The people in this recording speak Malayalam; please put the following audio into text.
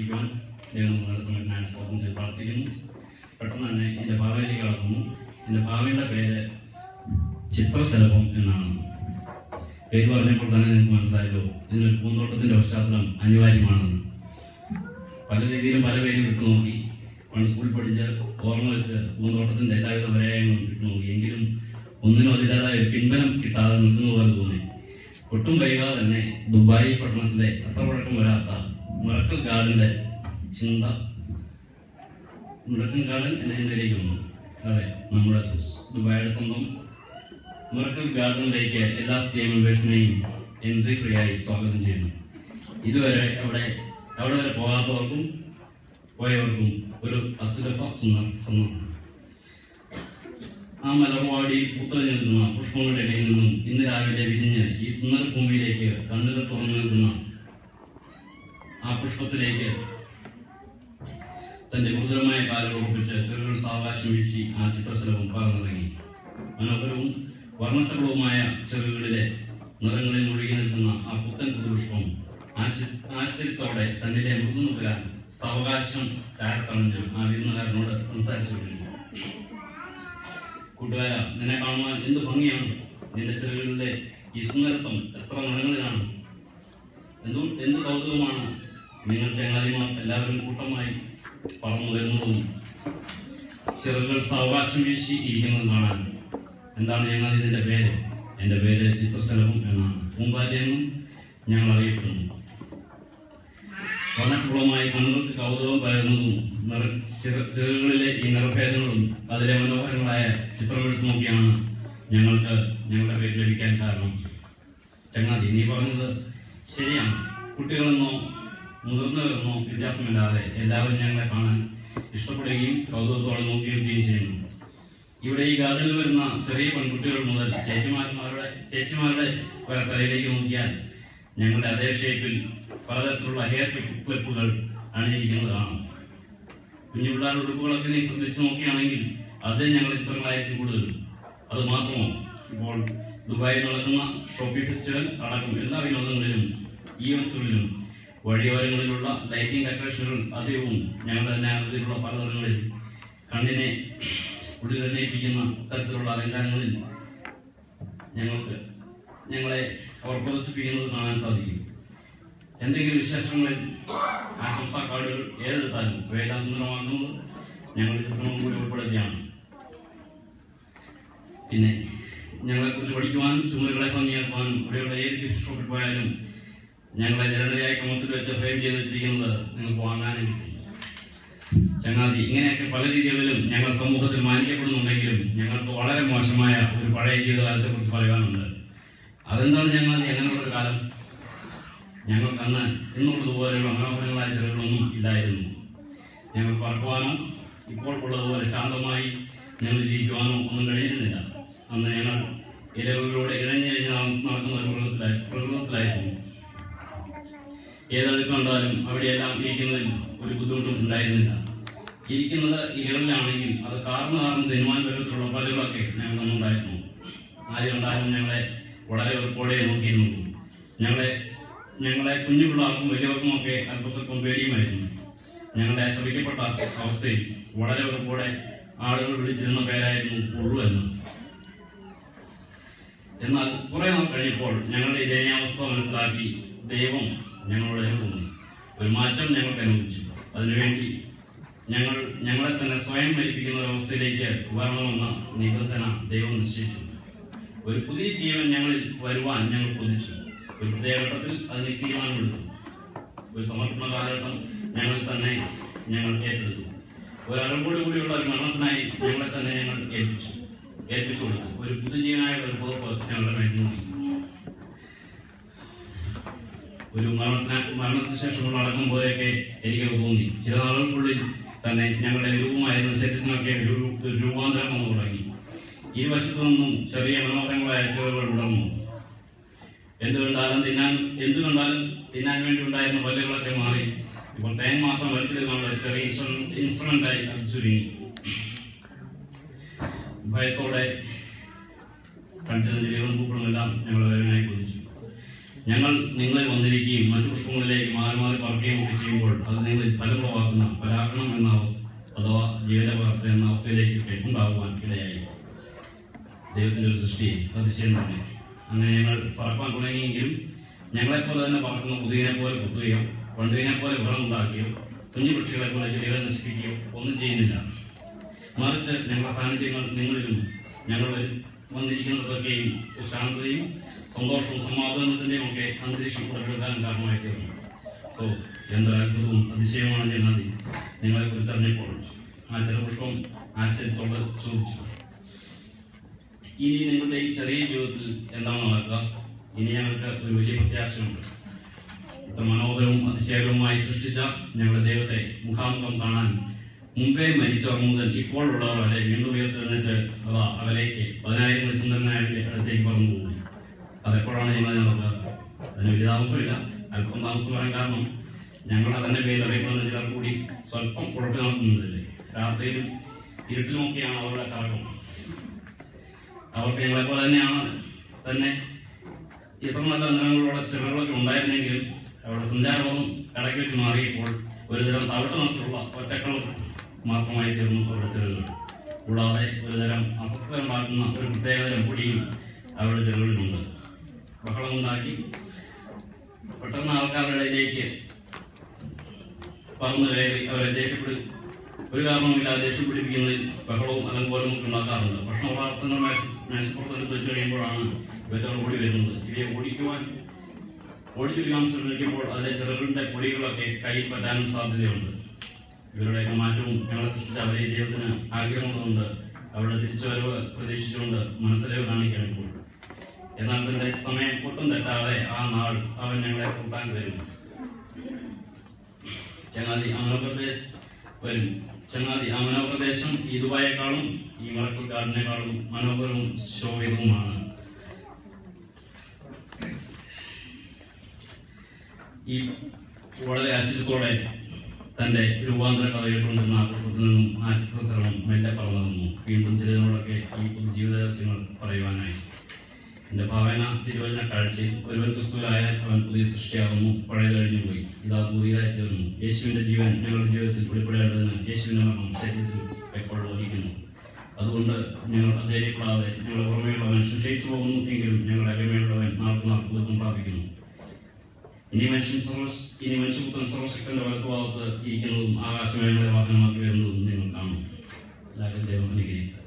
സ്വീകരിക്കുവാൻ ദൈവം നിങ്ങളുടെ സമയത്തിനായി സ്വാഗതം ചെയ്ത് പ്രാർത്ഥിക്കുന്നു. പെട്ടെന്ന് തന്നെ എൻ്റെ ഭാവിയിലേക്ക് കടക്കുന്നു. എൻ്റെ ഭാവിയുടെ പേര് ചിത്രശലഭം എന്നാണ്. പേര് പറഞ്ഞപ്പോൾ തന്നെ നിങ്ങൾക്ക് മനസ്സിലായല്ലോ ഇതിനൊരു പൂന്തോട്ടത്തിൻ്റെ പശ്ചാത്തലം അനിവാര്യമാണെന്ന്. പല രീതിയിലും പല പേരും ഇട്ട് നോക്കി. പണ്ട് സ്കൂളിൽ പഠിച്ച് ഓർമ്മ വെച്ച് പൂന്തോട്ടത്തിൻ്റെ എല്ലാവിധ പര്യായങ്ങളും ഇട്ട് നോക്കി. എങ്കിലും ഒന്നിനും അതിൻ്റെതായ ഒരു പിൻബലം കിട്ടാതെ നിൽക്കുന്ന പോലെ തോന്നി. ഒട്ടും വൈകാതെ തന്നെ ദുബായ് പട്ടണത്തിലെ അത്ര പഴക്കം വരാത്ത മിറക്കിൾ ഗാർഡന്റെ ചിന്ത മിറക്കിൾ ഗാർഡൻ എന്ന ചിന്തയിലേക്ക് വന്നു. അതെ, നമ്മുടെ ദുബായിയുടെ സ്വന്തം മിറക്കിൾ ഗാർഡനിലേക്ക് എല്ലാ CA മെമ്പേഴ്സിനെയും എൻട്രി ഫ്രീ ആയി സ്വാഗതം ചെയ്യുന്നു. ഇതുവരെ അവിടെ വരെ പോകാത്തവർക്കും പോയവർക്കും ഒരു അസുലഭ സന്ദർഭം. ആ മലർവാടി പൂത്തറിഞ്ഞു നിൽക്കുന്ന പുഷ്പങ്ങളുടെ ഇടയിൽ നിന്നും ഇന്ന് രാവിലെ വിരിഞ്ഞ് ഈ സുന്ദര ഭൂമിയിലേക്ക് കണ്ണുകൾ തുറന്നു നിൽക്കുന്ന ആ പുഷ്പത്തിലേക്ക് തന്റെ ഗുരുതരമായ കാലുകൾ ഒപ്പിച്ച് ചെറുകൾ സാവകാശം വീശി ആ ചിത്രശലഭം പറന്നിറങ്ങി. മനോഹരവും വർണ്ണശബളവുമായ ചെറുകളിലെ നിറങ്ങളിൽ ഒഴുകി നിൽക്കുന്ന ആ പുത്തൻ പുതുപുഷ്പം ആശ്ചര്യത്തോടെ തന്നിലെ മൃദുമുതലാൻ സാവകാശം ചാരത്തണഞ്ഞ് ആ വിരുന്നുകാരനോട് സംസാരിച്ചുകൊണ്ടിരുന്നു. കൂട്ടുകാര, നിന്നെ കാണുവാൻ എന്ത് ഭംഗിയാണ്! നിന്റെ ചെറുകളിലെ ഈ സുന്ദരത്വം എത്ര നിറങ്ങളിലാണ്! എന്ത് കൗതുകമാണ്! നിങ്ങൾ ചങ്ങാതിമാർ എല്ലാവരും കൂട്ടമായി പറന്നു വരുന്നതും ചെറുകൾ സാവകാശം വീശി ഇരിക്കുന്നതും കാണാൻ. എന്താണ് ഞങ്ങൾ ഇതിന്റെ പേര്? എൻ്റെ പേര് ചിത്രശലഭം എന്നാണ്. പൂമ്പാറ്റയെന്നും ഞങ്ങൾ അറിയപ്പെടുന്നു. വർണ്ണശബളമായി കണ്ണുകൾക്ക് കൗതുകം പകരുന്നതും ചെറുകളിലെ ഈ നിറഭേദങ്ങളും അതിലെ മനോഹരങ്ങളായ ചിത്രമെടുത്ത് നോക്കിയാണ് ഞങ്ങളുടെ പേര് ലഭിക്കാൻ കാരണം. ചങ്ങാതി, നീ പറഞ്ഞത് ശരിയാണ്. കുട്ടികളെന്നോ മുതിർന്നവരെന്നോ വ്യത്യാസമില്ലാതെ എല്ലാവരും ഞങ്ങളെ കാണാൻ ഇഷ്ടപ്പെടുകയും കൗതുകത്തോടെ നോക്കുകയും ചെയ്യുന്നു. ഇവിടെ ഈ ഗാർഡനിൽ വരുന്ന ചെറിയ പെൺകുട്ടികൾ മുതൽ ചേച്ചിമാരുടെ വരെ തലയിലേക്ക് നോക്കിയാൽ ഞങ്ങളുടെ അതേ ഷേപ്പിൽ പലതരത്തിലുള്ള ഹെയർ ക്ലിപ്പുകൾ അണിഞ്ഞിരിക്കുന്നതാണ്. കുഞ്ഞു പിള്ളേരുടെ ഉടുപ്പുകളൊക്കെ നീ ശ്രദ്ധിച്ചു നോക്കുകയാണെങ്കിൽ അത് ഞങ്ങളുടെ ചിത്രങ്ങളായിരിക്കും കൂടുതൽ. അത് മാത്രമോ, ഇപ്പോൾ ദുബായിൽ നടക്കുന്ന ഷോപ്പിംഗ് ഫെസ്റ്റിവൽ അടക്കം എല്ലാ വിനോദങ്ങളിലും ഈവൻസുകളിലും വഴിയോരങ്ങളിലുള്ള ലൈറ്റിംഗ് ഡെക്കറേഷനുകൾ അധികവും ഞങ്ങളുടെ തന്നെ ആകൃതിയിലുള്ള പലതരങ്ങളിൽ കണ്ണിനെ ഉള്ളിലെണ്ണയിപ്പിക്കുന്ന തരത്തിലുള്ള അലങ്കാരങ്ങളിൽ ഞങ്ങളെ അവർ പ്രദർശിപ്പിക്കുന്നത് കാണാൻ സാധിക്കും. എന്തെങ്കിലും വിശേഷങ്ങളിൽ ആശംസാ കാർഡുകൾ ഏതെടുത്താലും ഇവയെല്ലാം സുന്ദരമാക്കുന്നത് ഞങ്ങളുടെ ചിത്രങ്ങളും കൂടി ഉൾപ്പെടുത്തിയാണ്. പിന്നെ ഞങ്ങളെക്കുറിച്ച് പഠിക്കുവാനും ചുമരുകളെ ഭംഗിയാക്കുവാനും ഇവിടെയുള്ള ഏത് ഗിഫ്റ്റ് ഷോപ്പിൽ പോയാലും ഞങ്ങളെ നിരന്തരമായി ക്രമത്തിൽ വെച്ച് ഫ്രെയിം ചെയ്ത് വെച്ചിരിക്കുന്നത് നിങ്ങൾക്ക് വാങ്ങാനും. ചങ്ങാതി, ഇങ്ങനെയൊക്കെ പല രീതികളിലും ഞങ്ങൾ സമൂഹത്തിൽ മാനിക്കപ്പെടുന്നുണ്ടെങ്കിലും ഞങ്ങൾക്ക് വളരെ മോശമായ ഒരു പഴയ ജീവിതകാലത്തെ കുറിച്ച് പറയാനുണ്ട്. അതെന്താണ് ചങ്ങാതി? അങ്ങനെയുള്ളൊരു കാലം ഞങ്ങൾക്ക് അന്ന് ഇന്നുള്ളതുപോലെയുള്ള മനോഹരങ്ങളായ ചെറുകളൊന്നും ഇല്ലായിരുന്നു. ഞങ്ങൾ പറക്കുവാനോ ഇപ്പോൾ ഉള്ളതുപോലെ ശാന്തമായി ഞങ്ങൾ ജീവിക്കുവാനോ ഒന്നും കഴിയുന്നില്ല. അന്ന് ഞങ്ങൾ ഇലകളിലൂടെ ഇഴഞ്ഞിഴഞ്ഞ് നടക്കുന്ന ഒരു പ്രകൃതത്തിലായിരുന്നു. ഏതൊക്കെ കണ്ടാലും അവിടെയെല്ലാം ഇരിക്കുന്നതിൽ ഒരു ബുദ്ധിമുട്ടും ഉണ്ടായിരുന്നില്ല. ഇരിക്കുന്നത് ഇലകളിലാണെങ്കിൽ അത് കാർന്ന് തിന്നുവാൻ പറ്റത്തിലുള്ള പലകളൊക്കെ ഞങ്ങൾക്കുണ്ടായിരുന്നു. ആരും ഉണ്ടാകും ഞങ്ങളെ വളരെ ഉറപ്പോടെ നോക്കിയിരുന്നു. ഞങ്ങളെ കുഞ്ഞു പിള്ളേർക്കും വലിയവർക്കുമൊക്കെ അല്പസ്വല്പം പേടിയുമായിരുന്നു. ഞങ്ങളുടെ ശപിക്കപ്പെട്ട അവസ്ഥയിൽ വളരെ ഉറപ്പോടെ ആളുകൾ വിളിച്ചിരുന്ന പേരായിരുന്നു പുഴു എന്ന്. എന്നാൽ കുറെ നാൾ കഴിഞ്ഞപ്പോൾ ഞങ്ങളുടെ ദയനീയാവസ്ഥ മനസ്സിലാക്കി ദൈവം ഞങ്ങളോട് തോന്നി ഒരു മാറ്റം ഞങ്ങൾക്ക് അനുഭവിച്ചു. അതിനുവേണ്ടി ഞങ്ങളെ തന്നെ സ്വയം മരിപ്പിക്കുന്ന ഒരവസ്ഥയിലേക്ക് വരണമെന്ന നിബന്ധന ദൈവം നിശ്ചയിച്ചു. ഒരു പുതിയ ജീവൻ ഞങ്ങളിൽ വരുവാൻ ഞങ്ങൾ കൊതിച്ചു. ഒരു പ്രത്യേക ഘട്ടത്തിൽ അതിന് തീരുമാനമെടുത്തു. ഒരു സമർപ്പണ കാലഘട്ടം ഞങ്ങൾ ഏറ്റെടുത്തു. ഒരു അറിവോട് കൂടിയുള്ള ഒരു മരണത്തിനായി ഞങ്ങളെ തന്നെ ഞങ്ങൾ ഏൽപ്പിച്ചു കൊടുത്തു. ഒരു പുതുജീവനായ ഒരു പുറപ്പ് ഞങ്ങളുടെ വേണ്ടി നോക്കി. ഒരു മരണത്തിന് ശേഷമുള്ള അടക്കം പോലെയൊക്കെ എനിക്ക് തോന്നി. ചില നാളുകൾക്കുള്ളിൽ തന്നെ ഞങ്ങളുടെ രൂപമായിരുന്ന ശരീരത്തിനൊക്കെ ഒരു രൂപാന്തരം വന്നു തുടങ്ങി. ഇരുവശത്തു നിന്നും ചെറിയ മനോഹരങ്ങളായ ചെറുകൾ ഉണർന്നു. എന്തുകണ്ടാലും തിന്നാൻ വേണ്ടി ഉണ്ടായിരുന്ന പല്ലുകളൊക്കെ മാറി ഇപ്പോൾ തേൻ മാത്രം വലിച്ചെടുക്കാനുള്ള ചെറിയ ഇൻസ്ട്രുമെന്റായി അത് ചുരുങ്ങി. ഭയത്തോടെ കണ്ടിരുന്ന ചെടികളും പൂക്കളുമെല്ലാം ഞങ്ങൾ വേദനയായി കൊതിച്ചു. ഞങ്ങൾ നിങ്ങളിൽ വന്നിരിക്കുകയും മറ്റു പുഷ്പങ്ങളിലേക്ക് മാറി മാറി പറക്കുകയും ഒക്കെ ചെയ്യുമ്പോൾ അത് നിങ്ങളിൽ ഫലപ്രവാക്കുന്ന പരാഗണം എന്ന അഥവാ ജീവിത വളർച്ച എന്ന അവസ്ഥയിലേക്ക് ഉണ്ടാകുവാൻ ഇടയായി. ദൈവത്തിൻ്റെ ഒരു സൃഷ്ടി അതിശയം തന്നെ. അങ്ങനെ ഞങ്ങൾ പറക്കാൻ തുടങ്ങിയെങ്കിലും ഞങ്ങളെപ്പോലെ തന്നെ പറക്കുന്ന പുതിയനെ പോലെ കുത്തുകയോ പണ്ടുവിനെ പോലെ വിറമുണ്ടാക്കുകയോ കുഞ്ഞു പക്ഷികളെ പോലെ ചെടികളെ നശിപ്പിക്കുകയോ ഒന്നും ചെയ്യുന്നില്ല. മറിച്ച് ഞങ്ങളുടെ സാന്നിധ്യങ്ങൾ നിങ്ങളിലും ഞങ്ങൾ വന്നിരിക്കുന്നതൊക്കെയും ശാന്തതയും സന്തോഷവും സമാധാനത്തിന്റെയും ഒക്കെ അന്തരീക്ഷം പുറപ്പെടുത്താൻ കാരണമായി തീർന്നു. എന്തൊരു അത്ഭുതവും അതിശയമാണ് ജനതി. നിങ്ങളെ കുറിച്ച് അറിഞ്ഞപ്പോൾ ആ ചെറുപുഷ്പം ആശ്ചര്യത്തോട് ചോദിച്ചു, ഇനി നിങ്ങളുടെ ഈ ചെറിയ ജീവിതത്തിൽ എന്താണ് നടക്കുക? ഇനി ഞങ്ങൾക്ക് ഒരു വലിയ പ്രത്യാശയുണ്ട്. ഇത്ര മനോഹരവും അതിശയകരവുമായി സൃഷ്ടിച്ച ഞങ്ങളുടെ ദൈവത്തെ മുഖാമുഖം കാണാൻ മുമ്പേ മരിച്ചവർ മുതൽ ഇപ്പോഴുള്ളവർ വരെ വീണ്ടും ഉയർത്തെഴുന്നേറ്റ് അവലേക്ക് 10,000 ചന്ദ്രനായിട്ട് അടുത്തേക്ക് പറഞ്ഞു പോകുന്നു. അതെപ്പോഴാണ് ഞങ്ങൾ നടക്കുക? അതിന് വലിയ താമസമില്ല. അല്പം താമസം പറയാൻ കാരണം ഞങ്ങളുടെ തന്നെ പേരിൽ അറിയപ്പെടുന്ന ചിലർ കൂടി സ്വല്പം കുഴപ്പം നടത്തുന്നതില്ലേ. രാത്രിയിലും ഇരുട്ടിലുമൊക്കെയാണ് അവരുടെ കറക്കം. അവർക്ക് ഞങ്ങളെപ്പോലെ തന്നെയാണ് തന്നെ ഇത്ര നല്ല നിറങ്ങളുള്ള ചെറുകളൊക്കെ ഉണ്ടായിരുന്നെങ്കിലും അവരുടെ സഞ്ചാരബോധം കടക്കി വെച്ച് മാറിയപ്പോൾ ഒരുതരം തവിട്ട് നിറത്തിലുള്ള ഒറ്റക്കളർ മാത്രമായി തീർന്നു അവരുടെ ചെറുകൾ. കൂടാതെ ഒരുതരം അസ്വസ്ഥത ഉണ്ടാക്കുന്ന ഒരു പ്രത്യേകതരം പൊടിയും അവരുടെ ചെറുകളിലുണ്ട്. ബഹളമുണ്ടാക്കി പെട്ടെന്ന് ആൾക്കാരുടെ ഇടയിലേക്ക് പറന്നു കയറി അവരെ ഒരു കാരണവുമില്ലാതെ ദേഷ്യം പിടിപ്പിക്കുന്നതിൽ ബഹളവും അലങ്കോലവും ഒക്കെ ഉണ്ടാക്കാറുണ്ട്. ഭക്ഷണ പദാർത്ഥങ്ങൾ മേശപ്പുറത്തെടുത്ത് വെച്ച് കഴിയുമ്പോഴാണ് ഇവറ്റകൾ ഓടി വരുന്നത്. ഇവയെ ഓടിച്ചിരിക്കാൻ ശ്രമിക്കുമ്പോൾ അതിലെ ചെറുകളിന്റെ പൊടികളൊക്കെ കയ്യിൽ പറ്റാനും സാധ്യതയുണ്ട്. ഇവരുടെയൊക്കെ മാറ്റവും ഞങ്ങളെ സൃഷ്ടിച്ച അവരെ ദൈവത്തിന് ആഗ്രഹമുള്ളതുകൊണ്ട് അവരുടെ തിരിച്ചുവരവ് പ്രതീക്ഷിച്ചുകൊണ്ട് മനസ്സിലേവ് കാണിക്കാനിപ്പോൾ. എന്നാൽ തന്റെ സമയം ഒട്ടും തെറ്റാതെ ആ നാൾ അവൻ ഞങ്ങളെ കൂട്ടാൻ വരും. ചങ്ങാതി ആ മനോപ്രദേശം ഈ ദുബായേക്കാളും ഈ മലക്കുകാടിനേക്കാളും മനോഹരവും ശോഭിതവുമാണ്. ഈ വളരെ ആശ്ചര്യത്തോടെ തന്റെ രൂപാന്തര കഥ കേട്ടുകൊണ്ടിരുന്ന ആഘോഷത്തിൽ നിന്നും ആ ചിത്രശ്രമം മെല്ലെ പറന്നു നിന്നു. വീണ്ടും ചിലതിനോടൊക്കെ ഈ ജീവിത രഹസ്യങ്ങൾ പറയുവാനായി. എന്റെ ഭാവന തിരുവചന കാഴ്ചയിൽ ഒരുവൻ ക്രിസ്തുവിലായാൽ അവൻ പുതിയ സൃഷ്ടിയാകുന്നു, പഴയത് കഴിഞ്ഞു പോയി, ഇതാ പുതിയതായി തീർന്നു. യേശുവിന്റെ ജീവൻ ഞങ്ങളുടെ ജീവിതത്തിൽ വെളിപ്പെടേണ്ടതിന് യേശുവിന്റെ മരണം ശരീരത്തിൽ എപ്പോഴും വഹിക്കുന്നു. അതുകൊണ്ട് ഞങ്ങൾ ധൈര്യപ്പെടാതെ ഞങ്ങളുടെ പുറമേയുള്ളവൻ ശിക്ഷയിച്ചു പോകുന്നു എങ്കിലും ഞങ്ങളുടെ അകമേയുള്ളവൻ നാൾക്ക് നാൾ പുതുക്കം പ്രാപിക്കുന്നു. ഇനി മനുഷ്യപുത്രൻ സർവശക്തന്റെ വലത്തുഭാഗത്ത് ഇരിക്കുന്നതും ആകാശമേഖലയുടെ വാഹനമാക്കി വരുന്നതും നിങ്ങൾ കാണും. എല്ലാവരും ദൈവം അനുഗ്രഹിക്കും.